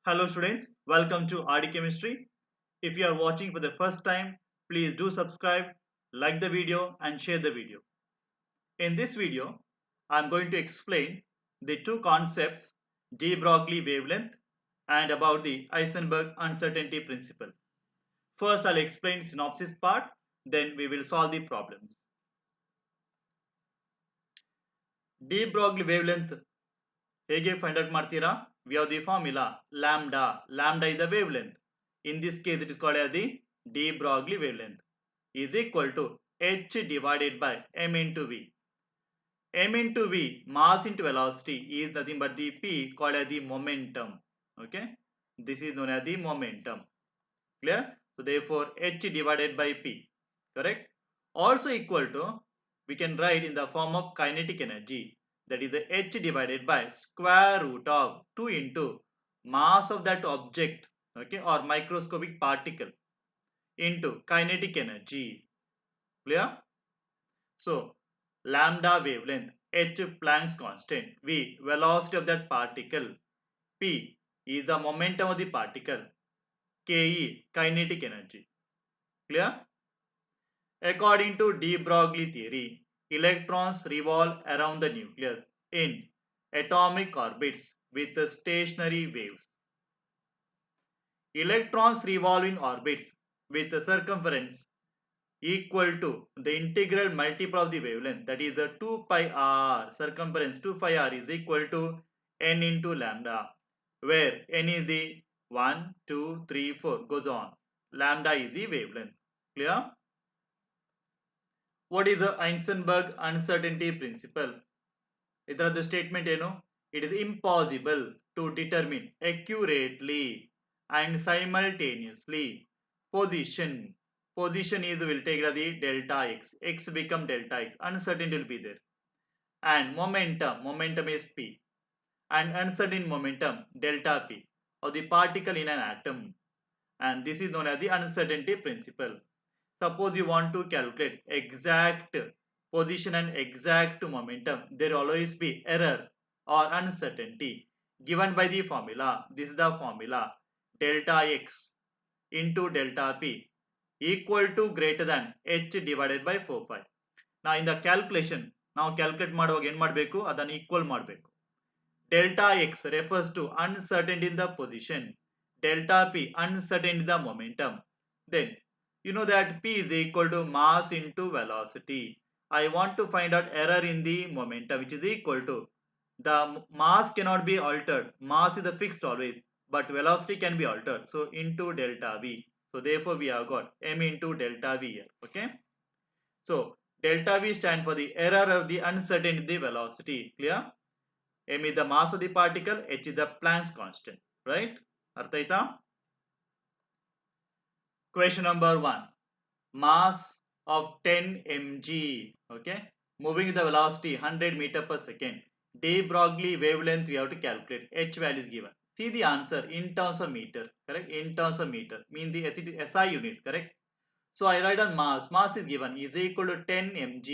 Hello students, welcome to RD Chemistry. If you are watching for the first time, please do subscribe, like the video and share the video. In this video, I am going to explain the two concepts de Broglie wavelength and about the Heisenberg uncertainty principle. First I'll explain synopsis part, then we will solve the problems. De Broglie wavelength ಹೇಗೆ find out ಮಾಡ್ತೀರಾ? We have the formula lambda. Lambda is the wavelength. In this case, it is called as the de Broglie wavelength is equal to h divided by m into v. M into v, mass into velocity, is nothing but the p called as the momentum. Okay, this is known as the momentum. Clear? So therefore, h divided by p, correct? Also equal to, we can write in the form of kinetic energy, that is the h divided by square root of 2 into mass of that object, okay, or microscopic particle into kinetic energy. Clear? So lambda wavelength, h Planck's constant, v velocity of that particle, p is the momentum of the particle, ke kinetic energy. Clear? According to de Broglie theory, electrons revolve around the nucleus in atomic orbits with stationary waves. Electrons revolve in orbits with a circumference equal to the integral multiple of the wavelength, that is the 2 pi r. Circumference 2 pi r is equal to n into lambda, where n is the 1, 2, 3, 4 goes on. Lambda is the wavelength. Clear? What is the Heisenberg uncertainty principle? ಇದರದ್ದು statement ಏನು? It is impossible to determine accurately and simultaneously position. Position is, will take the delta x. X become delta x. Uncertainty will be there. And momentum. Momentum is p. And uncertain momentum delta p of the particle in an atom. And this is known as the uncertainty principle. Suppose you want to calculate exact position and exact momentum, there will always be error or uncertainty given by the formula. This is the formula delta x into delta p equal to greater than h divided by 4 pi. Now in the calculation, ನಾವು calculate ಮಾಡುವಾಗ ಏನು ಮಾಡಬೇಕು, ಅದನ್ನು equal ಮಾಡಬೇಕು. Delta x refers to uncertainty in the position, delta p uncertainty in the momentum. Then you know that p is equal to mass into velocity. I want to find out error in the momentum, which is equal to, the mass cannot be altered, mass is the fixed always, but velocity can be altered, so into delta v. So therefore we have got m into delta v here. Okay, so delta v stand for the error of the uncertainty in the velocity. Clear? M is the mass of the particle, h is the Planck's constant. Right? ಅರ್ಥ ಆಯ್ತಾ? Question number 1. Mass of 10 mg, okay, moving with the velocity 100 meter per second. De Broglie wavelength we have to calculate. H value is given. See the answer in terms of meter, correct? In terms of meter, mean the SI unit, correct? So I write on mass. Mass is given is equal to 10 mg.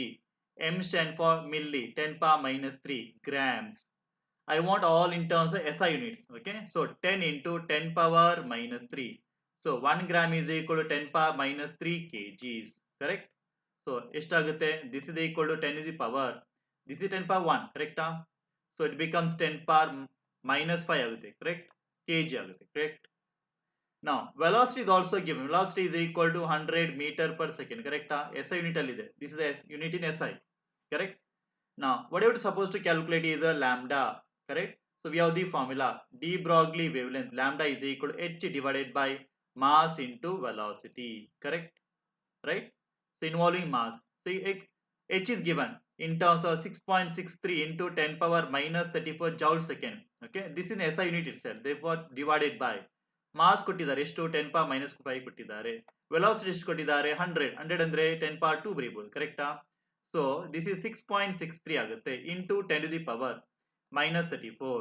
M stand for milli, 10 power minus 3 grams. I want all in terms of SI units. Okay, so 10 into 10 power minus 3. So 1 gram is equal to 10 power minus 3 kgs. Correct? So this is equal to 10 is the power. This is 10 power 1. Correct? So it becomes 10 power minus 5 agute. Correct? Kg agute. Correct? Now velocity is also given. Velocity is equal to 100 meter per second. Correct? SI unit alide. This is the unit in SI. Correct? Now whatever supposed to calculate is a lambda. Correct? So we have the formula de Broglie wavelength, lambda is equal to h divided by mass into velocity. Correct? Right? So involving mass, so h is given in terms of 6.63 into 10 power minus 34 joule second. Okay, this is SI unit itself, therefore divided by mass ಕೊಟ್ಟಿದ್ದಾರೆ ಎಷ್ಟು 10 power minus 5 ಕೊಟ್ಟಿದ್ದಾರೆ, velocity ಎಷ್ಟು ಕೊಟ್ಟಿದ್ದಾರೆ 100 ಅಂದ್ರೆ 10 power 2 ಬರೀಬಹುದು. ಕರೆಕ್ಟಾ? So this is 6.63 ಆಗುತ್ತೆ into 10 to the power minus 34.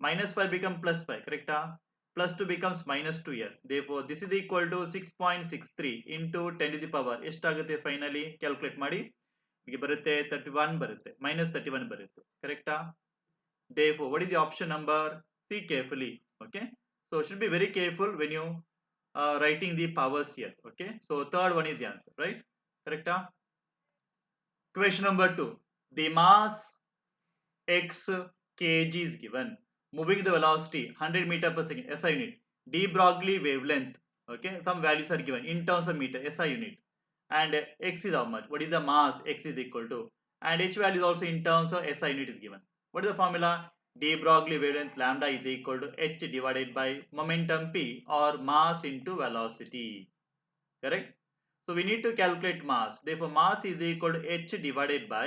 Minus 5 become plus 5. Correct? Plus 2 becomes minus 2 here. Therefore this is equal to 6.63 into 10 to the power. ಎಷ್ಟಾಗುತ್ತೆ finally calculate ಮಾಡಿ. ಈಗ ಬರುತ್ತೆ 31 ಬರುತ್ತೆ. Minus 31 ಬರುತ್ತೆ. Correct? Therefore what is the option number? See carefully. Okay. So should be very careful when you writing the powers here. Okay, so third one is the answer, right? Correct? Question number 2. The mass x kg is given. Moving the velocity 100 meter per second SI unit. De Broglie wavelength. Okay, some values are given in terms of meter SI unit. And x is how much? What is the mass? X is equal to. And h value is also in terms of SI unit is given. What is the formula? De Broglie wavelength lambda is equal to h divided by momentum p or mass into velocity. Correct? So we need to calculate mass. Therefore, mass is equal to h divided by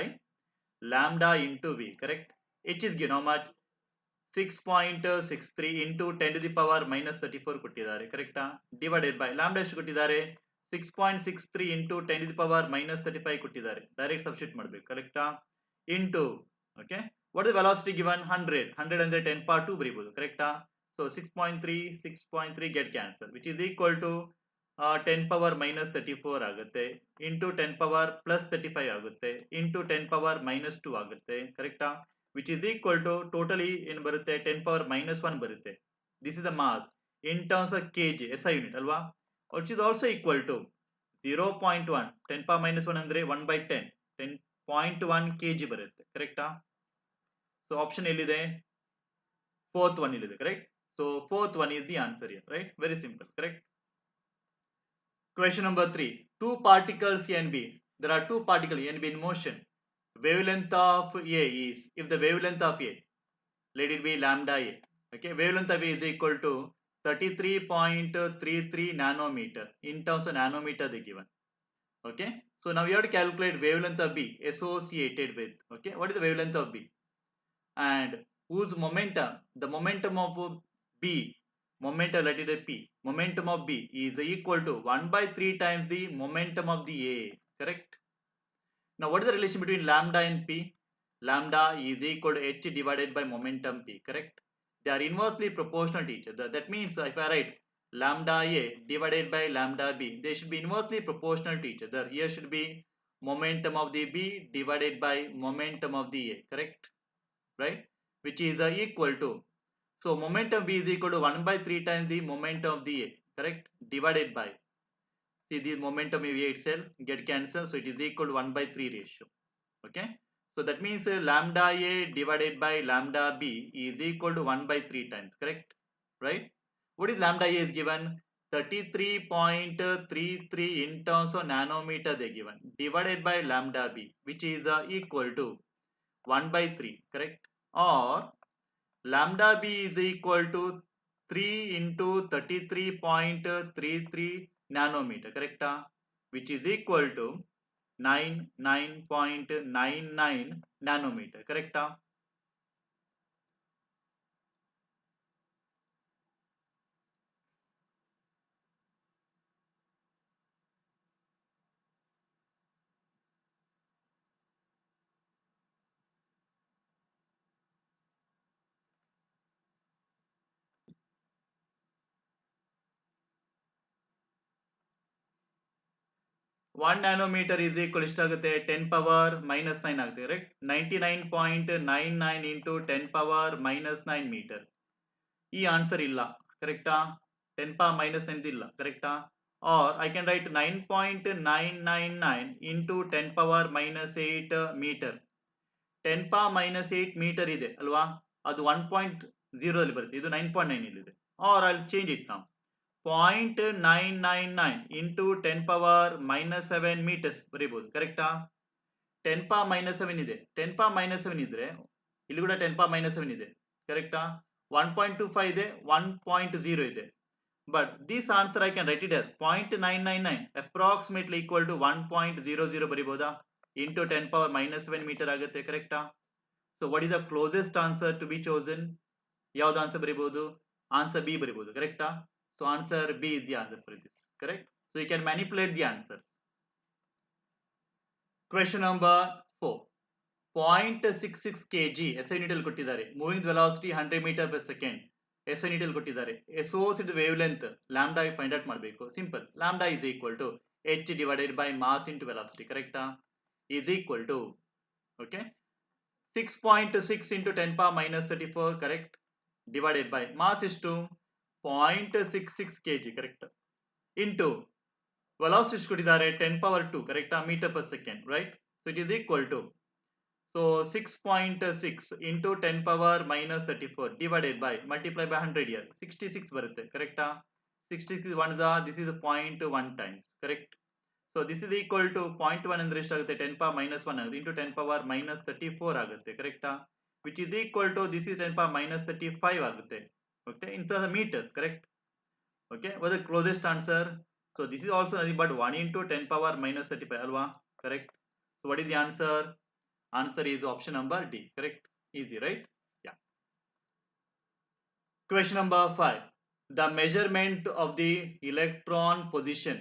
lambda into v. Correct? H is given how much? 6.63 into 10 to the power minus 34 ಕೊಟ್ಟಿದ್ದಾರೆ ಕರೆಕ್ಟಾ divided by lambda ಎಷ್ಟು ಕೊಟ್ಟಿದ್ದಾರೆ 6.63 into 10 to the power minus 35 ಕೊಟ್ಟಿದ್ದಾರೆ direct substitute ಮಾಡಬೇಕು ಕರೆಕ್ಟಾ into okay what is velocity given 100 ಅಂದ್ರೆ 10 power 2 ಬರೀಬಹುದು ಕರೆಕ್ಟಾ so 6.3 get cancel which is equal to 10 power minus 34 ಆಗುತ್ತೆ ಇಂಟು 10 power plus 35 ಆಗುತ್ತೆ ಇಂಟು 10 power minus 2 ಆಗುತ್ತೆ ಕರೆಕ್ಟಾ which is equal to totally in ಬರುತ್ತೆ 10 power minus 1 ಬರುತ್ತೆ this is the mass in terms of kg SI unit ಅಲ್ವಾ which is also equal to 0.1 10 power minus 1 ಅಂದ್ರೆ 1 by 10 10.1 kg ಬರುತ್ತೆ ಕರೆಕ್ಟಾ so option ಎಲ್ಲಿದೆ fourth one ಇಲ್ಲಿದೆ correct so fourth one is the answer here right very simple correct. Question number 3. Two particles A and B. There are two particles A and B in motion. Wavelength of A is, if the wavelength of A, let it be lambda A. Okay, wavelength of A is equal to 33.33 nanometer. In terms of nanometer they given. Okay, so now we have to calculate wavelength of B associated with. Okay, what is the wavelength of B? And whose momentum? The momentum of B, momentum let it be P, momentum of B is equal to 1 by 3 times the momentum of the A, correct? Now what is the relation between lambda and P? Lambda is equal to h divided by momentum P, correct? They are inversely proportional to each other. That means if I write lambda A divided by lambda B, they should be inversely proportional to each other. Here should be momentum of the B divided by momentum of the A, correct? Right, which is equal to, so momentum V is equal to 1 by 3 times the momentum of the A, correct, divided by, see the momentum of A itself get cancelled, so it is equal to 1 by 3 ratio. Okay, so that means lambda A divided by lambda B is equal to 1 by 3 times, correct, right? What is lambda A is given 33.33 in terms of nanometer they given divided by lambda B, which is equal to 1 by 3, correct, or lambda B is equal to 3 into 33.33 nanometer, correct, which is equal to 99.99 nanometer, correct. 1 nanometer is equal ಎಷ್ಟಾಗುತ್ತೆ 10 power minus 9 ಆಗುತ್ತೆ correct 99.99 into 10 power minus 9 meter. ಈ answer ಇಲ್ಲ ಕರೆಕ್ಟಾ 10 power minus 9 ಇಲ್ಲ ಕರೆಕ್ಟಾ or I can write 9.999 into 10 power minus 8 meter. 10 power minus 8 meter ಇದೆ ಅಲ್ವಾ ಅದು 1.0 ಅಲ್ಲಿ ಬರುತ್ತೆ ಇದು 9.9 ಇಲ್ಲಿದೆ or I'll change it now 0.999 into 10 power minus 7 meters ಬರೀಬಹುದು ಕರೆಕ್ಟಾ 10 power minus 7 ಇದೆ 10 power minus 7 ಇದ್ರೆ ಇಲ್ಲಿ ಕೂಡ 10 power minus 7 ಇದೆ ಕರೆಕ್ಟಾ 1.25 ಇದೆ 1.0 ಇದೆ but this answer I can write it as 0.999 approximately equal to 1.00 ಬರೀಬಹುದಾ into 10 power minus 7 meter ಆಗುತ್ತೆ ಕರೆಕ್ಟಾ so what is the closest answer to be chosen ಯಾವ್ದು ಆನ್ಸರ್ ಬರೀಬಹುದು ಆನ್ಸರ್ ಬಿ ಬರೀಬಹುದು ಕರೆಕ್ಟಾ so answer B is the answer for this, correct? So you can manipulate the answers. Question number 4. 0.66 kg SI unit ಅಲ್ಲಿ ಕೊಟ್ಟಿದ್ದಾರೆ moving the velocity 100 meter per second SI unit ಅಲ್ಲಿ ಕೊಟ್ಟಿದ್ದಾರೆ associated wavelength lambda find out ಮಾಡಬೇಕು simple lambda is equal to h divided by mass into velocity, correct? Is equal to, okay, 6.6 into 10 power minus 34, correct, divided by mass is 2 0.66 kg, correct, into velocity ಎಷ್ಟು ಕೊಟ್ಟಿದ್ದಾರೆ 10 power 2, correct, meter per second, right? So it is equal to, so 6.6 into 10 power minus 34 divided by, multiply by 100 here, 66 ಬರುತ್ತೆ, correct? 66 1 this is 0.1 times, correct? So this is equal to 0.1 ಅಂದ್ರೆ ಎಷ್ಟಾಗುತ್ತೆ 10 power minus 1 ಆಗುತ್ತೆ into 10 power minus 34 ಆಗುತ್ತೆ, correct? Which is equal to, this is 10 power minus 35 ಆಗುತ್ತೆ, okay, in the meters, correct? Okay, what the closest answer? So this is also nothing but 1 into 10 power minus 35 alwa, correct? So what is the answer? Answer is option number D, correct? Easy, right? Yeah. Question number 5. The measurement of the electron position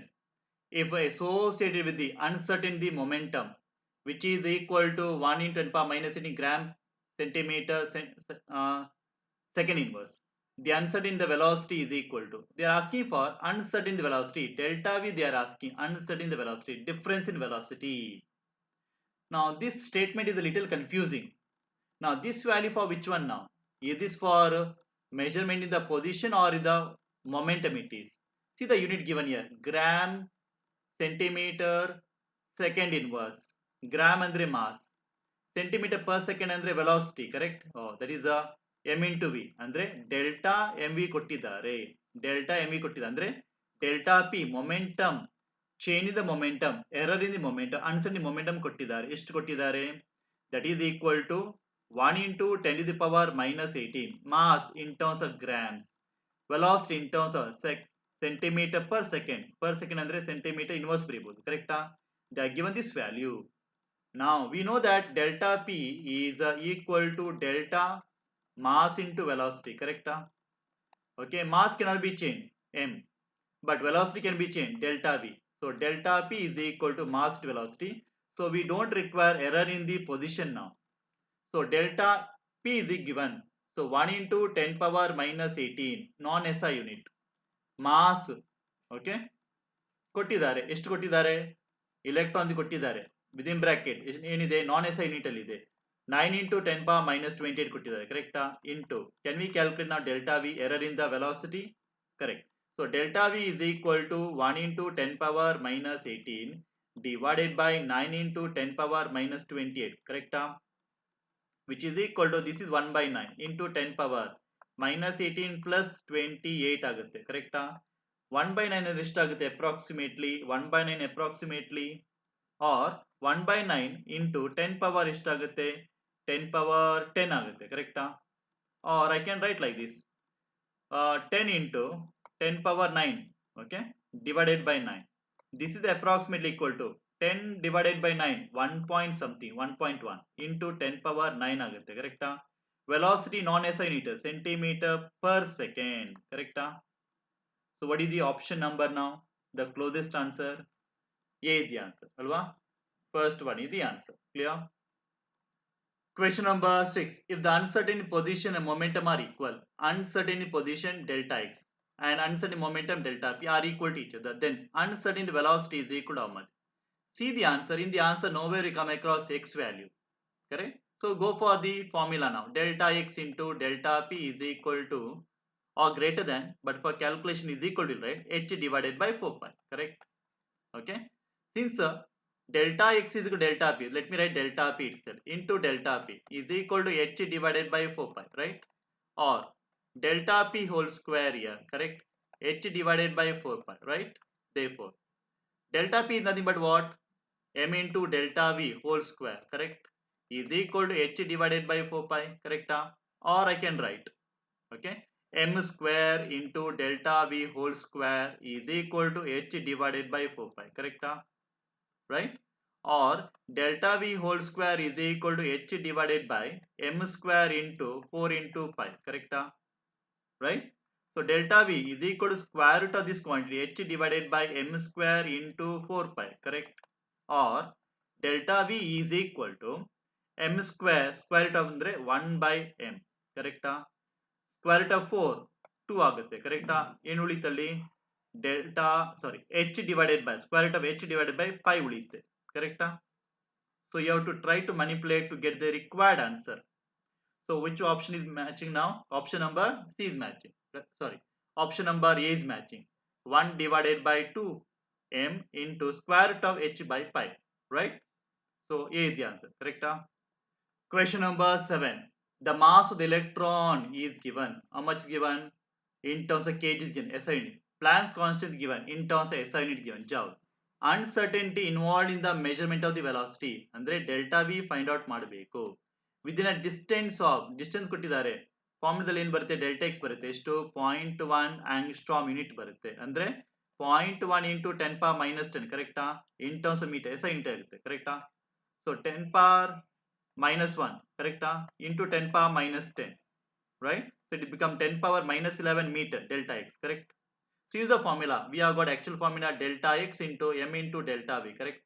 if associated with the uncertainty momentum, which is equal to 1 into 10 power minus 18 gram centimeter second inverse. The uncertain the velocity is equal to, they are asking for uncertain the velocity delta v, they are asking uncertain the velocity, difference in velocity. Now this statement is a little confusing. Now this value for which one now? Is this for measurement in the position or in the momentum it is? See the unit given here, gram centimeter second inverse. Gram andre mass, centimeter per second andre velocity, correct? Oh, that is the m into v andre delta mv ಕೊಟ್ಟಿದ್ದಾರೆ, delta mv ಕೊಟ್ಟಿದ್ದಾರೆ ಅಂದ್ರೆ delta p momentum, change in the momentum, error in the momentum, uncertain momentum ಕೊಟ್ಟಿದ್ದಾರೆ, ಎಷ್ಟು ಕೊಟ್ಟಿದ್ದಾರೆ? That is equal to 1 into 10 to the power minus 18 mass in terms of grams, velocity in terms of centimeter per second andre centimeter inverse ಬರೀಬಹುದು, correct? They are given this value. Now we know that delta p is equal to delta mass into velocity, correct? Okay, mass cannot be changed m, but velocity can be changed delta v. So delta p is equal to mass to velocity. So we don't require error in the position now. So delta p is given. So 1 into 10 power minus 18 non SI unit mass, okay, ಕೊಟ್ಟಿದ್ದಾರೆ, ಎಷ್ಟು ಕೊಟ್ಟಿದ್ದಾರೆ? Electron ಕೊಟ್ಟಿದ್ದಾರೆ, within bracket ಏನಿದೆ ನಾನ್ S I unit ಅಲ್ಲಿ ಇದೆ 9 into 10 power minus 28 ಕೊಟ್ಟಿದ್ದಾರೆ, ಕರೆಕ್ಟಾ? Into can we calculate ನಾವು delta V, error in the velocity, correct. So delta V is equal to 1 into 10 power minus 18 divided by 9 into 10 power minus 28, ಕರೆಕ್ಟಾ? which is equal to, this is 1 by 9 into 10 power minus 18 plus 28 ಆಗುತ್ತೆ, ಕರೆಕ್ಟಾ? 1 by 9 ಅಂದ್ರೆ ಎಷ್ಟಾಗುತ್ತೆ? Approximately 1 by 9 approximately or 1 by 9 into 10 power ಎಷ್ಟಾಗುತ್ತೆ? 10 power 10 ಆಗುತ್ತೆ, ಕರೆಕ್ಟಾ? Or I can write like this 10 into 10 power 9, okay, divided by 9. This is approximately equal to 10 divided by 9, 1 point something, 1.1 into 10 power 9 ಆಗುತ್ತೆ, ಕರೆಕ್ಟಾ? Velocity non S I unit centimetre per second, ಕರೆಕ್ಟಾ? So what is the option number now? The closest answer A is the answer, alwa? First one is the answer. Clear? Question number 6. If the uncertain position and momentum are equal, uncertain position delta x and uncertain momentum delta p are equal to each other, then uncertain velocity is equal to how much? See the answer. In the answer, nowhere we come across x value. Correct? So go for the formula now. Delta x into delta p is equal to or greater than, but for calculation is equal to, right, h divided by 4 pi, correct? Okay, since delta x is equal to delta p, let me write delta p itself into delta p is equal to h divided by 4 pi, right? Or delta p whole square here, correct, h divided by 4 pi, right? Therefore delta p is nothing but what? M into delta v whole square, correct, is equal to h divided by 4 pi, correct? Or I can write, okay, m square into delta v whole square is equal to h divided by 4 pi, correct? Right? Or delta v whole square is equal to h divided by m square into 4 into pi, correct? Right? So delta v is equal to square root of this quantity h divided by m square into 4 pi, correct? Or delta v is equal to m square root of andre 1 by m, correct? Square root of 4 2 ಆಗುತ್ತೆ, ಕರೆಕ್ಟಾ? ಏನು ಉಳಿತಲ್ಲಿ? Delta sorry h divided by square root of h divided by 5 ಉಳಿಯುತ್ತೆ, ಕರೆಕ್ಟಾ? So you have to try to manipulate to get the required answer. So which option is matching now? Option number C is matching. Sorry, option number A is matching. 1 divided by 2 m into square root of h by pi, right? So A is the answer, correct? Question number 7. The mass of the electron is given. How much given? In terms of kg is given, SI unit. Planck's constant is given in terms of SI unit given, joule. Uncertainty involved in the measurement of the velocity. Andre delta V find out ಮಾಡಬೇಕು. Within a distance ಕೊಟ್ಟಿದ್ದಾರೆ. ಫಾರ್ಮುಲಾದಲ್ಲಿ ಏನು ಬರುತ್ತೆ? Delta X ಬರುತ್ತೆ. ಎಷ್ಟು? 0.1 angstrom unit ಬರುತ್ತೆ. ಅಂದ್ರೆ 0.1 into 10 power minus 10, ಕರೆಕ್ಟಾ? In terms of meter, SI unit ಆಗುತ್ತೆ, ಕರೆಕ್ಟಾ? So 10 power minus 1, correct? Into 10 power minus 10, right? So it become 10 power minus 11 meter delta x, correct? So use the formula. We have got actual formula delta x into m into delta v, correct?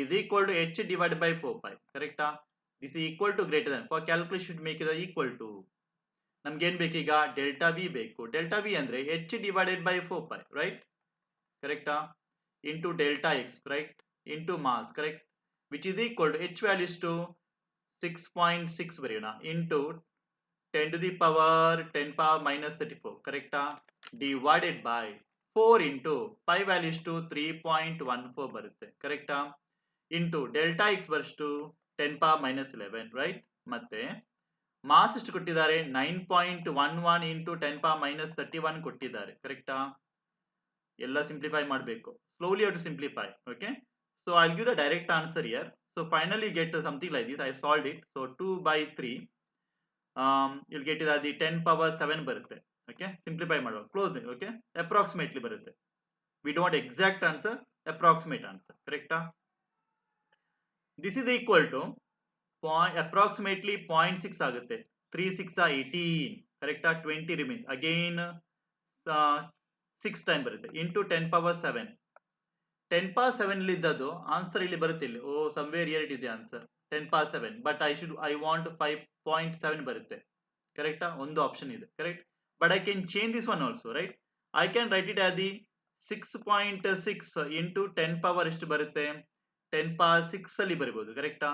Is equal to h divided by 4 pi, correct? This is equal to greater than. For calculation should make it equal to. ನಮ್ಗೆ ಏನು ಬೇಕು ಈಗ? Delta V ಬೇಕು. Delta V ಅಂದ್ರೆ h divided by 4 pi, right? Correct? Into delta x, correct? Into mass, correct? Which is equal to h values to 6.6 ಬರೆಯೋಣ into 10 to the power 10 power minus 34, correct? Divided by 4 into pi values to 3.14 ಬರುತ್ತೆ, correct? Into delta x ಬರಷ್ಟು 10 power minus 11, right? ಮತ್ತೆ mass ಎಷ್ಟು ಕೊಟ್ಟಿದ್ದಾರೆ? 9.11 into 10 power minus 31 ಕೊಟ್ಟಿದ್ದಾರೆ, ಕರೆಕ್ಟಾ? ಎಲ್ಲ simplify ಮಾಡಬೇಕು. Slowly have to simplify, okay? So I'll give the direct answer here. So finally get something like this. I solved it. So 2 by 3. You'll get it at the 10 power 7 ಬರುತ್ತೆ. Okay? Simplify ಮಾಡುವ. Close it. Okay? Approximately ಬರುತ್ತೆ. We don't want exact answer. Approximate answer. Correct? This is equal to approximately 0.6 ಆಗುತ್ತೆ. 3 6 are 18. Correct? 20 remains. Again 6 time ಬರುತ್ತೆ. Into 10 power 7. 10 power 7 ಇಲ್ಲಿ ಇದ್ದದ್ದು answer ಇಲ್ಲಿ ಬರುತ್ತೆ ಇಲ್ಲಿ. ಓ somewhere here it is the answer. 10 power 7. But I want 5.7 ಬರುತ್ತೆ. ಕರೆಕ್ಟಾ? ಒಂದು ಆಪ್ಷನ್ ಇದೆ. Correct? But I can change this one also, right? I can write it as the 6.6 into 10 power ಎಷ್ಟು ಬರುತ್ತೆ? 10 power 6 ಅಲ್ಲಿ ಬರಬಹುದು, ಕರೆಕ್ಟಾ?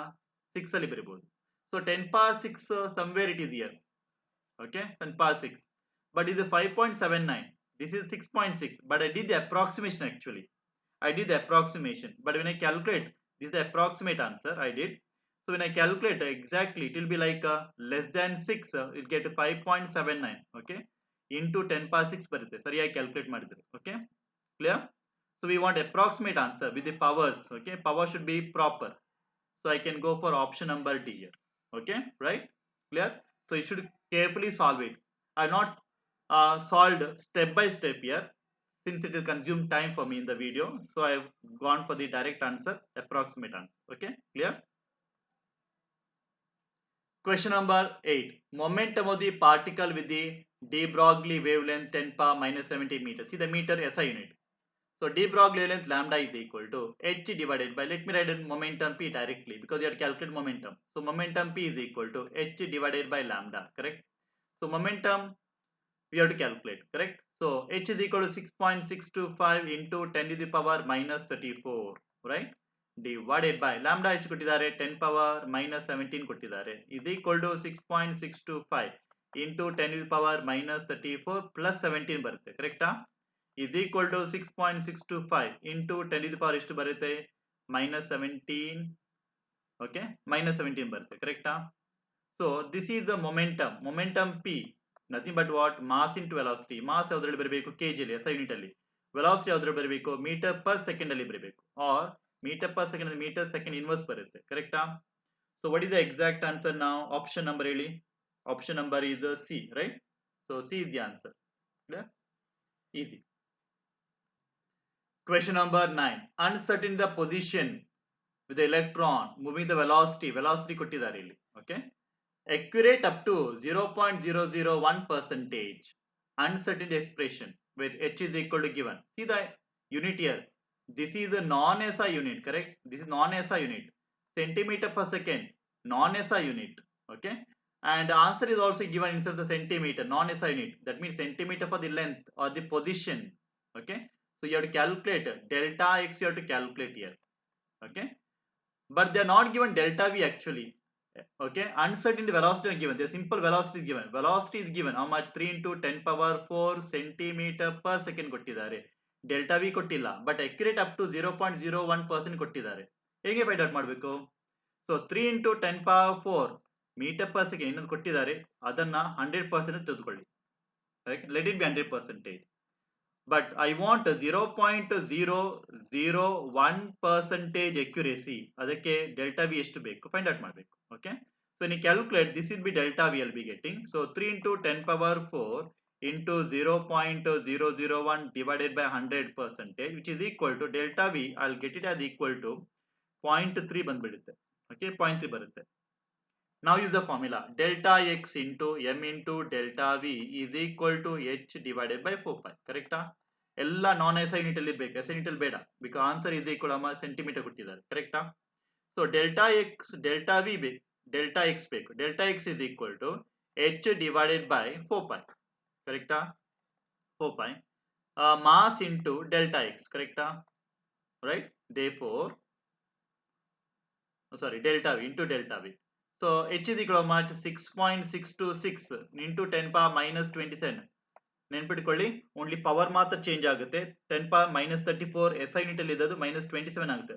6 ಅಲ್ಲಿ ಬರಬಹುದು. So 10 power 6 somewhere it is here. Okay? 10 power 6. But it is 5.79. This is 6.6. But I did the approximation actually. I did the approximation, but when I calculate, this is the approximate answer I did. So when I calculate exactly, it will be like less than 6, it get 5.79, okay, into 10 power 6 ಬರುತ್ತೆ. ಸರಿಯಾಗಿ calculate ಮಾಡಿದ್ರೆ, okay, clear? So we want approximate answer with the powers, okay, power should be proper. So I can go for option number D here, okay, right? Clear? So you should carefully solve it. I have not solved step by step here, since it will consume time for me in the video, so I have gone for the direct answer, approximate answer. Okay, clear? Question number 8. Momentum of the particle with the de Broglie wavelength 10 power minus 70 meters. See the meter SI unit. So de Broglie wavelength lambda is equal to h divided by, let me write in momentum p directly because you have to calculate momentum. So momentum p is equal to h divided by lambda, correct? So momentum we have to calculate, correct? So h is equal to 6.625 into 10 to the power minus 34, right? Divided by lambda ಎಷ್ಟು ಕೊಟ್ಟಿದ್ದಾರೆ? 10 power minus 17 ಕೊಟ್ಟಿದ್ದಾರೆ. is equal to 6.625 into 10 to the power minus 34 plus 17 ಬರುತ್ತೆ, ಕರೆಕ್ಟಾ? is equal to 6.625 into 10 to the power ಎಷ್ಟು ಬರುತ್ತೆ? minus 17, okay, minus 17 ಬರುತ್ತೆ, ಕರೆಕ್ಟಾ? So this is the momentum p, nothing but what? Mass into velocity. Mass ಯಾವ್ದ್ರಲ್ಲಿ ಬರಬೇಕು? kg ಅಲ್ಲಿ, SI unit ಅಲ್ಲಿ. Velocity ಯಾವ್ದ್ರಲ್ಲಿ ಬರಬೇಕು? meter per second ಅಲ್ಲಿ ಬರಬೇಕು, or meter per second ಅಂದ್ರೆ meter second inverse ಬರುತ್ತೆ, ಕರೆಕ್ಟಾ? So what is the exact answer now? Option number ಹೇಳಿ. Option number is C, right? So C is the answer. Clear? Easy. Question number 9. Uncertain the position with the electron moving the velocity ಕೊಟ್ಟಿದ್ದಾರೆ ಇಲ್ಲಿ, okay? Accurate up to 0.001 percentage. Uncertain expression where h is equal to given. See the unit here. This is a non-SI unit, correct? This is non-SI unit. Centimeter per second, non-SI unit. Okay? And the answer is also given instead of the centimeter, non-SI unit. That means centimeter for the length or the position. Okay? So you have to calculate delta x, you have to calculate here. Okay? But they are not given delta v actually. Okay, uncertainty velocity are given. The simple velocity is given. Velocity is given. How much? 3 into 10 power 4 centimeter per second ಕೊಟ್ಟಿದ್ದಾರೆ. Delta V ಕೊಟ್ಟಿಲ್ಲ, but accurate up to 0.01% ಕೊಟ್ಟಿದ್ದಾರೆ. ಹೇಗೆ find out ಮಾಡಬೇಕು? So 3 into 10 power 4 metre per second ಇನ್ನೊಂದು ಕೊಟ್ಟಿದ್ದಾರೆ, ಅದನ್ನ 100% ತೆಗೆದುಕೊಳ್ಳಿ. Let it be 100%. But I want 0.001% accuracy. ಅದಕ್ಕೆ ಡೆಲ್ಟಾ ವಿ ಎಷ್ಟು ಬೇಕು ಫೈಂಡ್ ಔಟ್ ಮಾಡಬೇಕು. Okay, so when you calculate, this will be delta V I'll be getting. So 3 into 10 power 4 into 0.001 divided by 100%, which is equal to delta V. I'll get it as equal to 0.3 ಬಂದ್ಬಿಡುತ್ತೆ. Okay, 0.3 ಬರುತ್ತೆ. Now use the formula. Delta x into m into delta v is equal to h divided by 4 pi. Correct? ಎಲ್ಲ ನಾನ್ S I unit ಅಲ್ಲಿ ಬೇಕು, S I unit ಅಲ್ಲಿ ಬೇಡ. Because answer is equal centimetre ಕೊಟ್ಟಿದ್ದಾರೆ. ಕರೆಕ್ಟಾ? So delta X delta V ಬೇಕು, delta X ಬೇಕು. Delta X is equal to H divided by 4 pi. ಕರೆಕ್ಟಾ? 4 pi mass into delta X. ಕರೆಕ್ಟಾ? Right. Therefore, sorry, delta v into delta v. So h is equal to 6.626 into 10 power minus 27. ನೆನ್ಪಿಟ್ಕೊಳ್ಳಿ, only power ಮಾತ್ರ change ಆಗುತ್ತೆ. 10 power minus 34 S I unit ಅಲ್ಲಿ ಇದ್ದದ್ದು minus 27 ಆಗುತ್ತೆ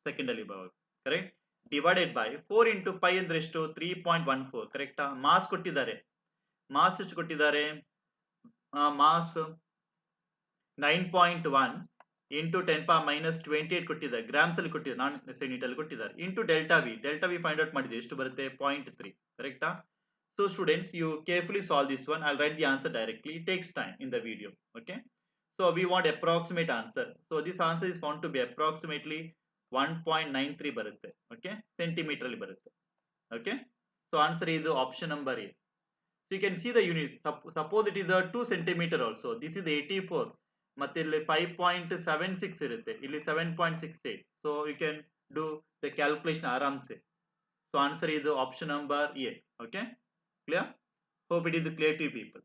second ಅಲ್ಲಿ ಬರುವಾಗ. Correct? Divided by 4 into pi ಅಂದ್ರೆ ಎಷ್ಟು? 3.14. ಕರೆಕ್ಟಾ? ಮಾಸ್ ಕೊಟ್ಟಿದ್ದಾರೆ. ಮಾಸ್ ಎಷ್ಟು ಕೊಟ್ಟಿದ್ದಾರೆ? ಮಾಸ್ 9.1 ಇಂಟು 10 ಪವರ್ ಮೈನಸ್ 28 ಕೊಟ್ಟಿದ್ದಾರೆ. ಗ್ರಾಮ್ಸ್ ಅಲ್ಲಿ ಕೊಟ್ಟಿದ್ದಾರೆ, ನಾನ್ ಎಸ್ ಯೂನಿಟ್ ಅಲ್ಲಿ ಕೊಟ್ಟಿದ್ದಾರೆ. Into delta V. Delta V find out ಮಾಡಿದ್ರೆ ಎಷ್ಟು ಬರುತ್ತೆ? 0.3. ಕರೆಕ್ಟಾ? So students, you carefully solve this one. I'll write the answer directly. It takes time in the video. Okay, so we want approximate answer. So this answer is found to be approximately 1.93 ಬರುತ್ತೆ. Okay, centimeter ಅಲ್ಲಿ ಬರುತ್ತೆ. Okay, so answer is option number A. So you can see the unit. Suppose it is a 2 centimeter also. This is 84. ಮತ್ತೆ ಇಲ್ಲಿ 5.76 ಇರುತ್ತೆ, ಇಲ್ಲಿ 7.68. So you can do the calculation ಆರಾಮ್ಸೆ. So answer is option number A. Okay, clear? Hope it is clear to you people.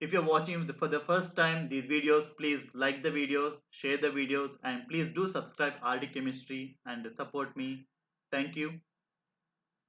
If you are watching for the first time these videos, please like the videos, share the videos, and please do subscribe RD Chemistry and support me. Thank you.